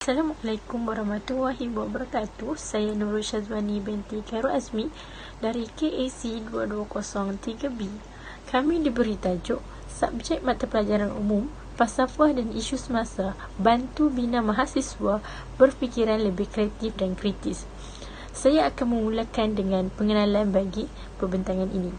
Assalamualaikum warahmatullahi wabarakatuh. Saya Nurul Syazwani binti Khairul Azmi dari KAC 2203B. Kami diberi tajuk Subjek Mata Pelajaran Umum, Falsafah dan Isu Semasa, bantu bina mahasiswa berfikiran lebih kreatif dan kritis. Saya akan memulakan dengan pengenalan bagi perbentangan ini.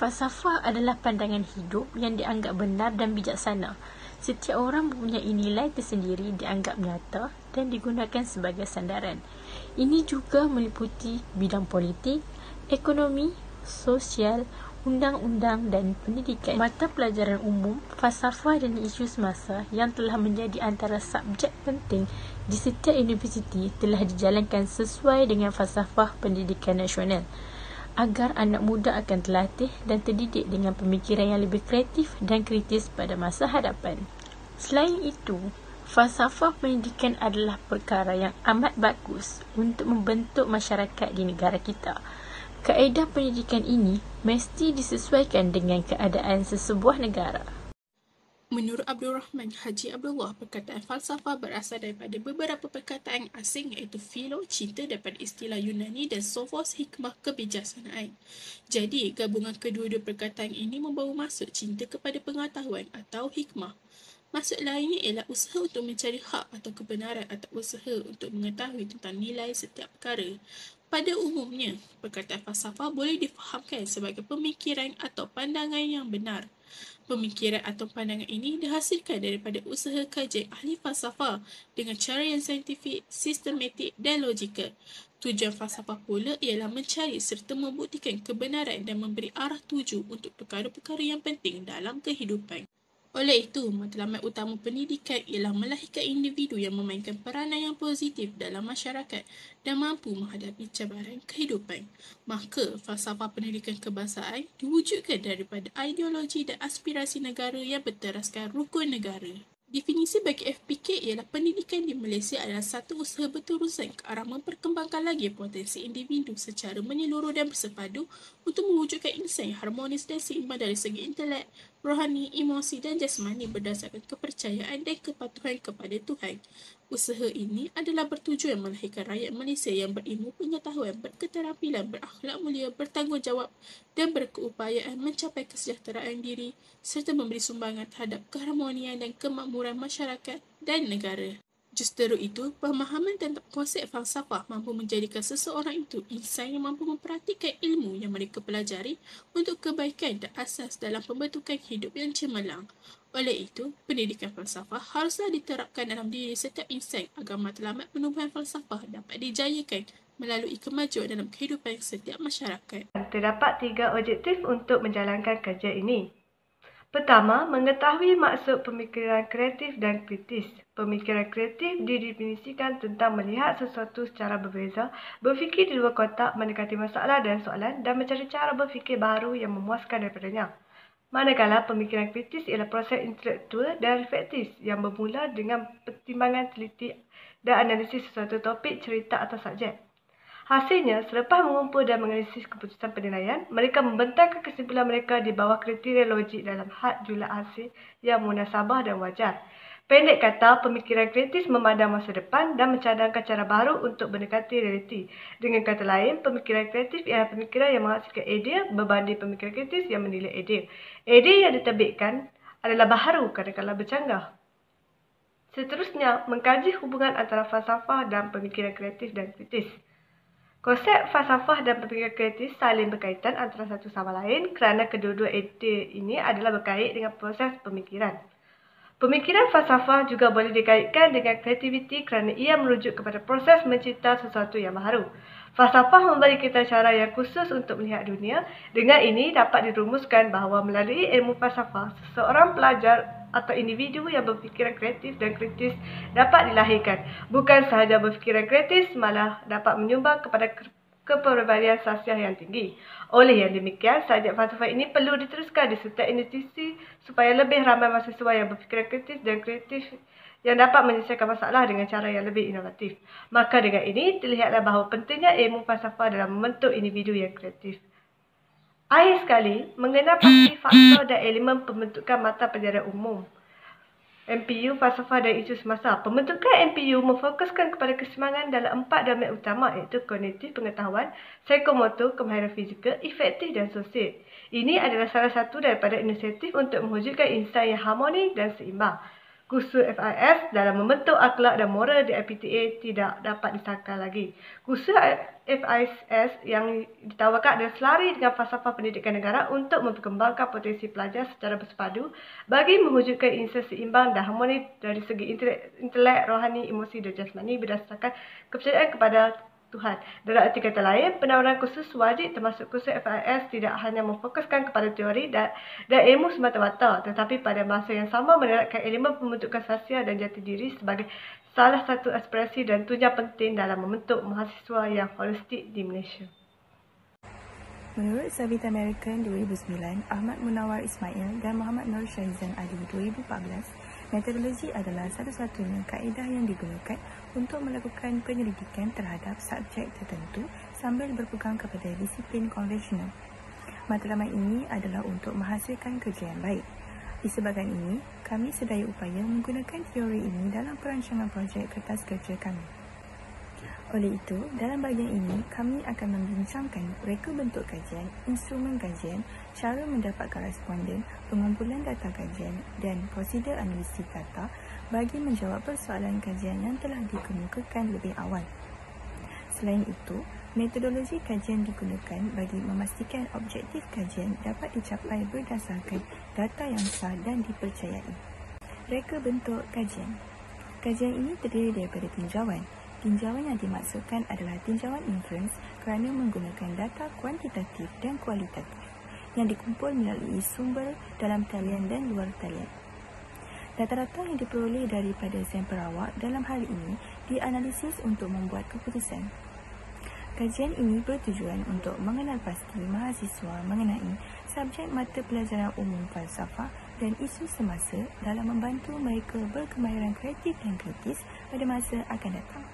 Falsafah adalah pandangan hidup yang dianggap benar dan bijaksana. Setiap orang mempunyai nilai tersendiri dianggap nyata dan digunakan sebagai sandaran. Ini juga meliputi bidang politik, ekonomi, sosial, undang-undang dan pendidikan. Mata pelajaran umum, falsafah dan isu semasa yang telah menjadi antara subjek penting di setiap universiti telah dijalankan sesuai dengan falsafah pendidikan nasional, agar anak muda akan terlatih dan terdidik dengan pemikiran yang lebih kreatif dan kritis pada masa hadapan. Selain itu, falsafah pendidikan adalah perkara yang amat bagus untuk membentuk masyarakat di negara kita. Kaedah pendidikan ini mesti disesuaikan dengan keadaan sesebuah negara. Menurut Abdul Rahman Haji Abdullah, perkataan falsafah berasal daripada beberapa perkataan asing iaitu philo, cinta daripada istilah Yunani dan sophos, hikmah, kebijaksanaan. Jadi, gabungan kedua-dua perkataan ini membawa maksud cinta kepada pengetahuan atau hikmah. Maksud lainnya ialah usaha untuk mencari hak atau kebenaran atau usaha untuk mengetahui tentang nilai setiap perkara. Pada umumnya, perkataan falsafah boleh difahamkan sebagai pemikiran atau pandangan yang benar. Pemikiran atau pandangan ini dihasilkan daripada usaha kajian ahli falsafah dengan cara yang saintifik, sistematik dan logikal. Tujuan falsafah pula ialah mencari serta membuktikan kebenaran dan memberi arah tuju untuk perkara-perkara yang penting dalam kehidupan. Oleh itu, matlamat utama pendidikan ialah melahirkan individu yang memainkan peranan yang positif dalam masyarakat dan mampu menghadapi cabaran kehidupan. Maka, falsafah pendidikan kebangsaan diwujudkan daripada ideologi dan aspirasi negara yang berteraskan rukun negara. Definisi bagi FPK ialah pendidikan di Malaysia adalah satu usaha berterusan ke arah memperkembangkan lagi potensi individu secara menyeluruh dan bersepadu untuk mewujudkan insan yang harmonis dan seimbang dari segi intelek, rohani, emosi dan jasmani berdasarkan kepercayaan dan kepatuhan kepada Tuhan. Usaha ini adalah bertujuan melahirkan rakyat Malaysia yang berilmu pengetahuan, berketerampilan, berakhlak mulia, bertanggungjawab dan berkeupayaan mencapai kesejahteraan diri serta memberi sumbangan terhadap keharmonian dan kemakmuran masyarakat dan negara. Justeru itu, pemahaman tentang konsep falsafah mampu menjadikan seseorang itu insan yang mampu mempraktikkan ilmu yang mereka pelajari untuk kebaikan dan asas dalam pembentukan hidup yang cemerlang. Oleh itu, pendidikan falsafah haruslah diterapkan dalam diri setiap insan agar matlamat penumbuhan falsafah dapat dijayakan melalui kemajuan dalam kehidupan setiap masyarakat. Terdapat 3 objektif untuk menjalankan kerja ini. Pertama, mengetahui maksud pemikiran kreatif dan kritis. Pemikiran kreatif didefinisikan tentang melihat sesuatu secara berbeza, berfikir di luar kotak, mendekati masalah dan soalan dan mencari cara berfikir baru yang memuaskan daripadanya. Manakala pemikiran kritis ialah proses intelektual dan reflektif yang bermula dengan pertimbangan teliti dan analisis sesuatu topik, cerita atau subjek. Hasilnya, selepas mengumpul dan menganalisis keputusan penilaian, mereka membentangkan kesimpulan mereka di bawah kriteria logik dalam had jumlah hasil yang munasabah dan wajar. Pendek kata, pemikiran kritis memandang masa depan dan mencadangkan cara baru untuk mendekati realiti. Dengan kata lain, pemikiran kreatif ialah pemikiran yang menghasilkan idea berbanding pemikiran kritis yang menilai idea. Idea yang diterbitkan adalah baharu kadang-kadang bercanggah. Seterusnya, mengkaji hubungan antara falsafah dan pemikiran kreatif dan kritis. Konsep falsafah dan pemikiran kreatif saling berkaitan antara satu sama lain kerana kedua-dua idea ini adalah berkait dengan proses pemikiran. Pemikiran falsafah juga boleh dikaitkan dengan kreativiti kerana ia merujuk kepada proses mencipta sesuatu yang baharu. Falsafah memberi kita cara yang khusus untuk melihat dunia. Dengan ini dapat dirumuskan bahawa melalui ilmu falsafah, seseorang pelajar atau individu yang berfikiran kreatif dan kritis dapat dilahirkan. Bukan sahaja berfikiran kritis, malah dapat menyumbang kepada kepribadian sasiah yang tinggi. Oleh yang demikian, subjek falsafah ini perlu diteruskan di setiap institusi supaya lebih ramai mahasiswa yang berfikiran kritis dan kreatif yang dapat menyelesaikan masalah dengan cara yang lebih inovatif. Maka dengan ini, terlihatlah bahawa pentingnya ilmu falsafah dalam membentuk individu yang kreatif. Akhir sekali, mengenal pasti faktor dan elemen pembentukan mata pelajaran umum. MPU, falsafah dan isu semasa. Pembentukan MPU memfokuskan kepada keseimbangan dalam 4 domain utama iaitu kognitif, pengetahuan, psikomotor, kemahiran fizikal, efektif dan sosial. Ini adalah salah satu daripada inisiatif untuk mewujudkan insan yang harmoni dan seimbang. Kursus FIS dalam membentuk akhlak dan moral di IPTA tidak dapat disangkal lagi. Kursus FIS yang ditawarkan adalah selari dengan falsafah pendidikan negara untuk memperkembangkan potensi pelajar secara bersepadu bagi mewujudkan insan seimbang dan harmoni dari segi intelek, rohani, emosi dan jasmani berdasarkan kepercayaan kepada Tuhan. Dalam arti kata lain, penawaran kursus wajib termasuk kursus FIS tidak hanya memfokuskan kepada teori dan ilmu semata-mata, tetapi pada masa yang sama menerapkan elemen pembentukan sosial dan jati diri sebagai salah satu aspirasi dan tunjang penting dalam membentuk mahasiswa yang holistik di Malaysia. Menurut Sabit American 2009, Ahmad Munawar Ismail dan Muhammad Nur Shahizan Ali 2014, metodologi adalah satu-satunya kaedah yang digunakan untuk melakukan penyelidikan terhadap subjek tertentu sambil berpegang kepada disiplin konvensional. Matlamat ini adalah untuk menghasilkan kerja yang baik. Disebabkan ini, kami sedaya upaya menggunakan teori ini dalam perancangan projek kertas kerja kami. Oleh itu, dalam bahagian ini, kami akan membincangkan reka bentuk kajian, instrumen kajian, cara mendapatkan responden, pengumpulan data kajian dan prosedur analisis data bagi menjawab persoalan kajian yang telah dikemukakan lebih awal. Selain itu, metodologi kajian digunakan bagi memastikan objektif kajian dapat dicapai berdasarkan data yang sah dan dipercayai. Reka bentuk kajian. Kajian ini terdiri daripada tinjauan. Tinjauan yang dimaksudkan adalah tinjauan inference kerana menggunakan data kuantitatif dan kualitatif yang dikumpul melalui sumber dalam talian dan luar talian. Data-data yang diperoleh daripada sampel awak dalam hal ini dianalisis untuk membuat keputusan. Kajian ini bertujuan untuk mengenal pasti mahasiswa mengenai subjek mata pelajaran umum falsafah dan isu semasa dalam membantu mereka berkemahiran kreatif dan kritis pada masa akan datang.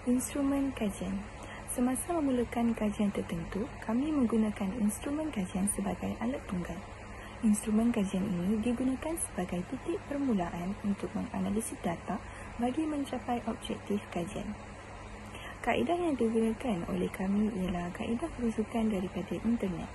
Instrumen kajian. Semasa memulakan kajian tertentu, kami menggunakan instrumen kajian sebagai alat tunggal. Instrumen kajian ini digunakan sebagai titik permulaan untuk menganalisis data bagi mencapai objektif kajian. Kaedah yang digunakan oleh kami ialah kaedah rujukan daripada internet.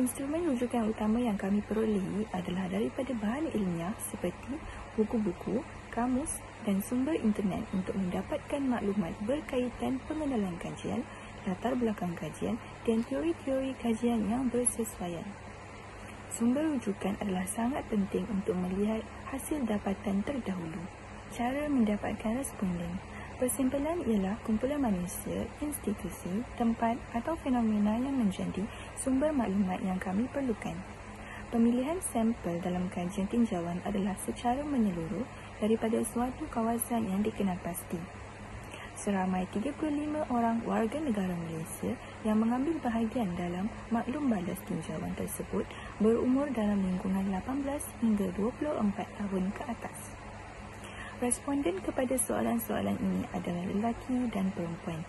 Instrumen rujukan utama yang kami perolehi adalah daripada bahan ilmiah seperti buku-buku, kamus dan sumber internet untuk mendapatkan maklumat berkaitan pengenalan kajian, latar belakang kajian dan teori-teori kajian yang bersesuaian. Sumber rujukan adalah sangat penting untuk melihat hasil dapatan terdahulu. Cara mendapatkan responden. Persimpulan ialah kumpulan manusia, institusi, tempat atau fenomena yang menjadi sumber maklumat yang kami perlukan. Pemilihan sampel dalam kajian tinjauan adalah secara menyeluruh daripada suatu kawasan yang dikenal pasti. Seramai 35 orang warga negara Malaysia yang mengambil bahagian dalam maklum balas tinjauan tersebut berumur dalam lingkungan 18 hingga 24 tahun ke atas. Responden kepada soalan-soalan ini adalah lelaki dan perempuan.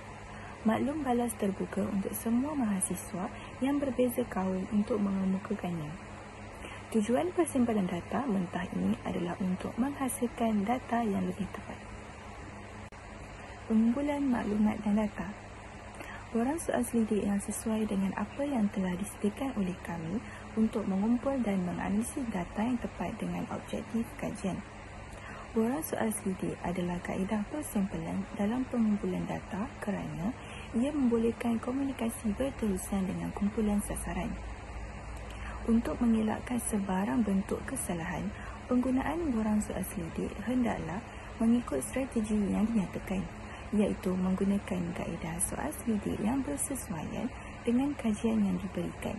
Maklum balas terbuka untuk semua mahasiswa yang berbeza kaum untuk mengemukakannya. Tujuan persimpanan data mentah ini adalah untuk menghasilkan data yang lebih tepat. Pengumpulan maklumat dan data. Borang soal selidik yang sesuai dengan apa yang telah disediakan oleh kami untuk mengumpul dan menganalisis data yang tepat dengan objektif kajian. Borang soal selidik adalah kaedah persimpulan dalam pengumpulan data kerana ia membolehkan komunikasi berterusan dengan kumpulan sasaran. Untuk mengelakkan sebarang bentuk kesalahan, penggunaan borang soal selidik hendaklah mengikut strategi yang dinyatakan, iaitu menggunakan kaedah soal selidik yang bersesuaian dengan kajian yang diberikan.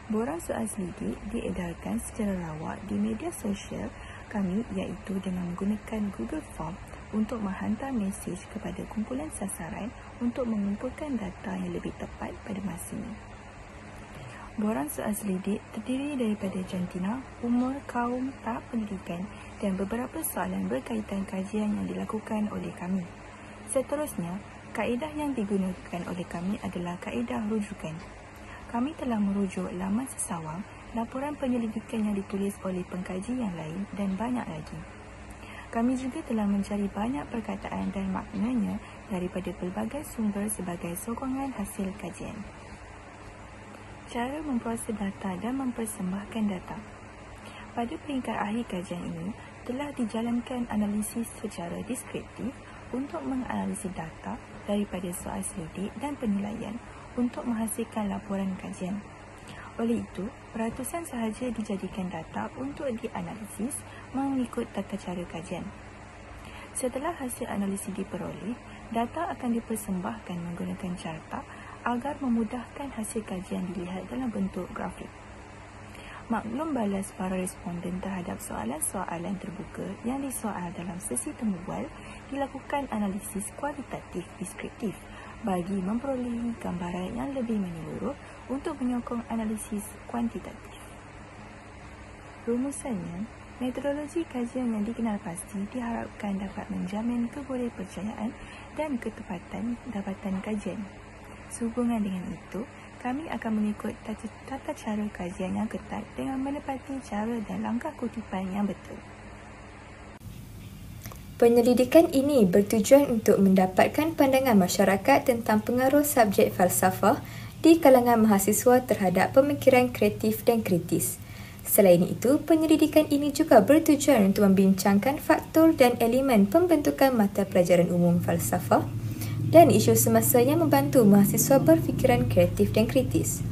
Borang soal selidik diedarkan secara rawak di media sosial kami iaitu dengan menggunakan Google Form untuk menghantar mesej kepada kumpulan sasaran untuk mengumpulkan data yang lebih tepat pada masanya. Borang soal selidik terdiri daripada jantina, umur, kaum, tahap pendidikan dan beberapa soalan berkaitan kajian yang dilakukan oleh kami. Seterusnya, kaedah yang digunakan oleh kami adalah kaedah rujukan. Kami telah merujuk laman sesawang laporan penyelidikan yang ditulis oleh pengkaji yang lain dan banyak lagi. Kami juga telah mencari banyak perkataan dan maknanya daripada pelbagai sumber sebagai sokongan hasil kajian. Cara memproses data dan mempersembahkan data. Pada peringkat akhir kajian ini, telah dijalankan analisis secara deskriptif untuk menganalisis data daripada soal selidik dan penilaian untuk menghasilkan laporan kajian. Oleh itu, peratusan sahaja dijadikan data untuk dianalisis mengikut tata cara kajian. Setelah hasil analisis diperoleh, data akan dipersembahkan menggunakan carta agar memudahkan hasil kajian dilihat dalam bentuk grafik. Maklum balas para responden terhadap soalan-soalan terbuka yang disoal dalam sesi temu bual dilakukan analisis kualitatif deskriptif bagi memperolehi gambaran yang lebih menyeluruh untuk menyokong analisis kuantitatif. Rumusannya, metodologi kajian yang dikenal pasti diharapkan dapat menjamin kebolehpercayaan dan ketepatan dapatan kajian. Sehubungan dengan itu, kami akan mengikut tata cara kajian yang ketat dengan menepati cara dan langkah kutipan yang betul. Penyelidikan ini bertujuan untuk mendapatkan pandangan masyarakat tentang pengaruh subjek falsafah di kalangan mahasiswa terhadap pemikiran kreatif dan kritis. Selain itu, penyelidikan ini juga bertujuan untuk membincangkan faktor dan elemen pembentukan mata pelajaran umum falsafah dan isu semasa yang membantu mahasiswa berfikiran kreatif dan kritis.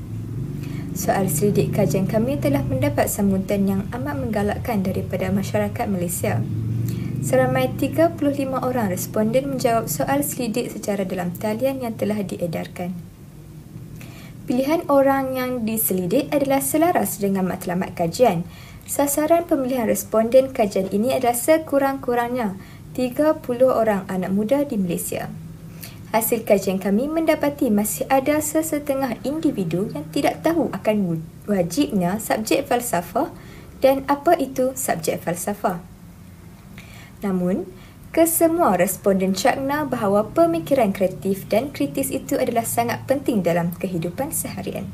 Soal selidik kajian kami telah mendapat sambutan yang amat menggalakkan daripada masyarakat Malaysia. Seramai 35 orang responden menjawab soal selidik secara dalam talian yang telah diedarkan. Pilihan orang yang diselidik adalah selaras dengan matlamat kajian. Sasaran pemilihan responden kajian ini adalah sekurang-kurangnya 30 orang anak muda di Malaysia. Hasil kajian kami mendapati masih ada sesetengah individu yang tidak tahu akan wajibnya subjek falsafah dan apa itu subjek falsafah. Namun, kesemua responden cakna bahawa pemikiran kreatif dan kritis itu adalah sangat penting dalam kehidupan seharian.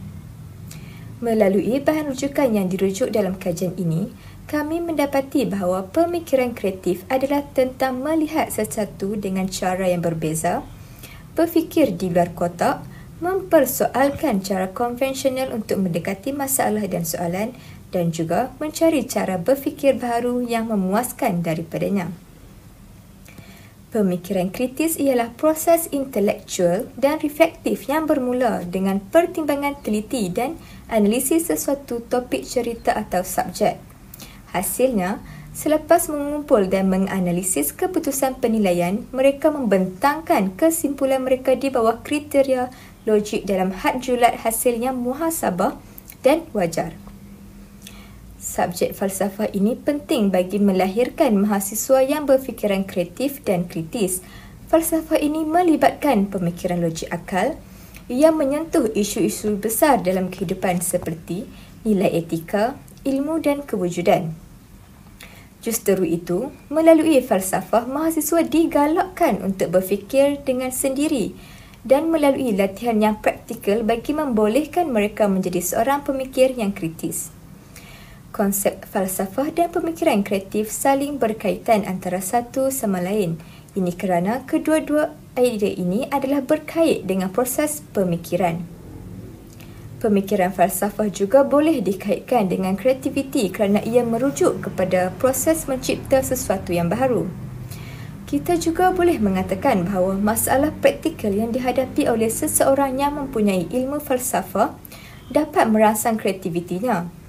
Melalui bahan rujukan yang dirujuk dalam kajian ini, kami mendapati bahawa pemikiran kreatif adalah tentang melihat sesuatu dengan cara yang berbeza, berfikir di luar kotak, mempersoalkan cara konvensional untuk mendekati masalah dan soalan dan juga mencari cara berfikir baharu yang memuaskan daripadanya. Pemikiran kritis ialah proses intelektual dan reflektif yang bermula dengan pertimbangan teliti dan analisis sesuatu topik cerita atau subjek. Hasilnya, selepas mengumpul dan menganalisis keputusan penilaian, mereka membentangkan kesimpulan mereka di bawah kriteria logik dalam had julat hasil yang muhasabah dan wajar. Subjek falsafah ini penting bagi melahirkan mahasiswa yang berfikiran kreatif dan kritis. Falsafah ini melibatkan pemikiran logik akal yang menyentuh isu-isu besar dalam kehidupan seperti nilai etika, ilmu dan kewujudan. Justeru itu, melalui falsafah, mahasiswa digalakkan untuk berfikir dengan sendiri dan melalui latihan yang praktikal bagi membolehkan mereka menjadi seorang pemikir yang kritis. Konsep falsafah dan pemikiran kreatif saling berkaitan antara satu sama lain. Ini kerana kedua-dua idea ini adalah berkait dengan proses pemikiran. Pemikiran falsafah juga boleh dikaitkan dengan kreativiti kerana ia merujuk kepada proses mencipta sesuatu yang baharu. Kita juga boleh mengatakan bahawa masalah praktikal yang dihadapi oleh seseorang yang mempunyai ilmu falsafah dapat merangsang kreativitinya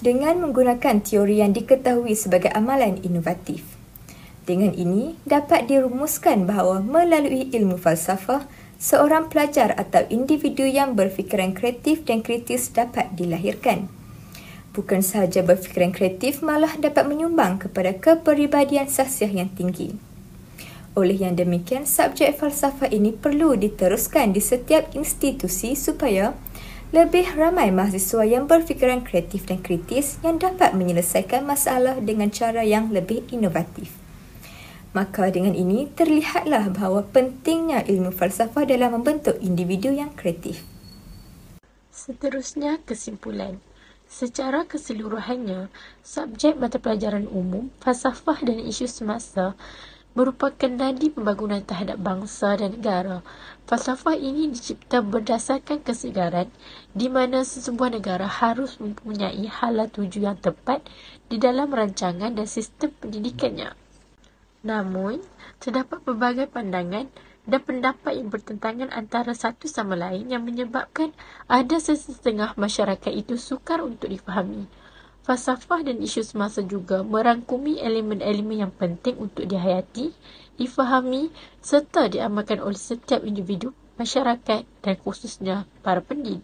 dengan menggunakan teori yang diketahui sebagai amalan inovatif. Dengan ini, dapat dirumuskan bahawa melalui ilmu falsafah, seorang pelajar atau individu yang berfikiran kreatif dan kritis dapat dilahirkan. Bukan sahaja berfikiran kreatif, malah dapat menyumbang kepada kepribadian sahsiah yang tinggi. Oleh yang demikian, subjek falsafah ini perlu diteruskan di setiap institusi supaya lebih ramai mahasiswa yang berfikiran kreatif dan kritis yang dapat menyelesaikan masalah dengan cara yang lebih inovatif. Maka dengan ini, terlihatlah bahawa pentingnya ilmu falsafah dalam membentuk individu yang kreatif. Seterusnya, kesimpulan. Secara keseluruhannya, subjek mata pelajaran umum, falsafah dan isu semasa merupakan nadi pembangunan terhadap bangsa dan negara. Falsafah ini dicipta berdasarkan kesegaran di mana sesebuah negara harus mempunyai hala tuju yang tepat di dalam rancangan dan sistem pendidikannya. Namun, terdapat pelbagai pandangan dan pendapat yang bertentangan antara satu sama lain yang menyebabkan ada sesetengah masyarakat itu sukar untuk difahami. Falsafah dan isu semasa juga merangkumi elemen-elemen yang penting untuk dihayati, difahami serta diamalkan oleh setiap individu, masyarakat dan khususnya para pendidik.